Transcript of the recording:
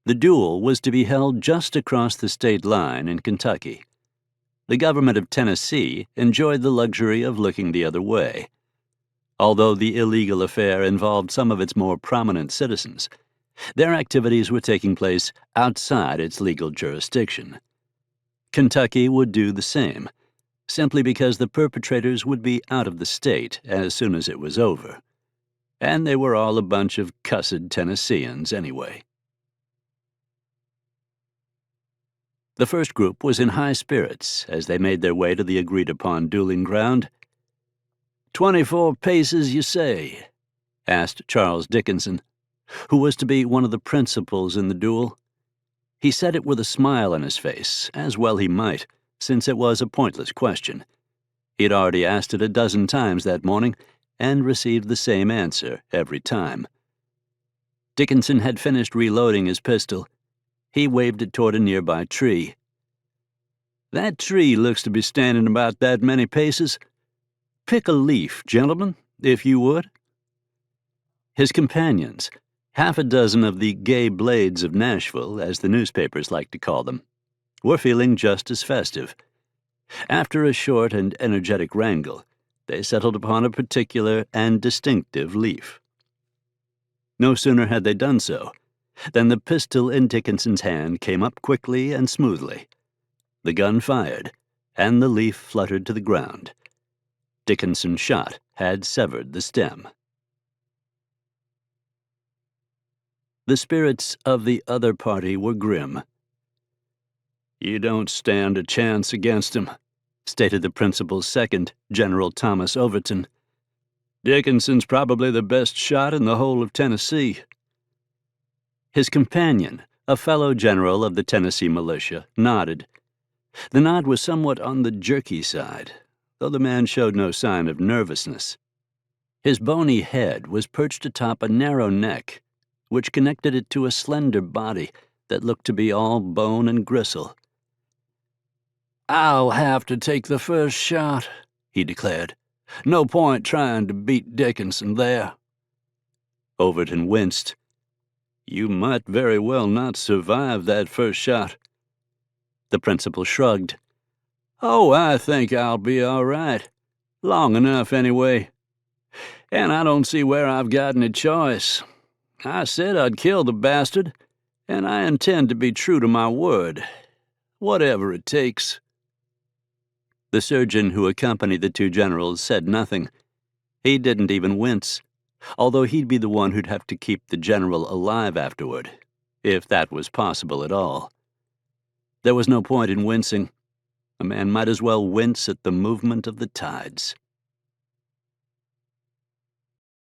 The duel was to be held just across the state line in Kentucky. The government of Tennessee enjoyed the luxury of looking the other way. Although the illegal affair involved some of its more prominent citizens, their activities were taking place outside its legal jurisdiction. Kentucky would do the same, simply because the perpetrators would be out of the state as soon as it was over. And they were all a bunch of cussed Tennesseans anyway. The first group was in high spirits as they made their way to the agreed-upon dueling ground. 24 paces, you say? Asked Charles Dickinson, who was to be one of the principals in the duel. He said it with a smile on his face, as well he might, since it was a pointless question. He had already asked it a dozen times that morning, and received the same answer every time. Dickinson had finished reloading his pistol. He waved it toward a nearby tree. That tree looks to be standing about that many paces. Pick a leaf, gentlemen, if you would. His companions, half a dozen of the gay blades of Nashville, as the newspapers like to call them, were feeling just as festive. After a short and energetic wrangle, they settled upon a particular and distinctive leaf. No sooner had they done so than the pistol in Dickinson's hand came up quickly and smoothly. The gun fired, and the leaf fluttered to the ground. Dickinson's shot had severed the stem. The spirits of the other party were grim. "You don't stand a chance against him," stated the principal's second, General Thomas Overton. "Dickinson's probably the best shot in the whole of Tennessee." His companion, a fellow general of the Tennessee militia, nodded. The nod was somewhat on the jerky side, though the man showed no sign of nervousness. His bony head was perched atop a narrow neck, which connected it to a slender body that looked to be all bone and gristle. "I'll have to take the first shot," he declared. "No point trying to beat Dickinson there." Overton winced. "You might very well not survive that first shot." The principal shrugged. "Oh, I think I'll be all right. Long enough, anyway. And I don't see where I've got any choice. I said I'd kill the bastard, and I intend to be true to my word, whatever it takes." The surgeon who accompanied the two generals said nothing. He didn't even wince, although he'd be the one who'd have to keep the general alive afterward, if that was possible at all. There was no point in wincing. A man might as well wince at the movement of the tides.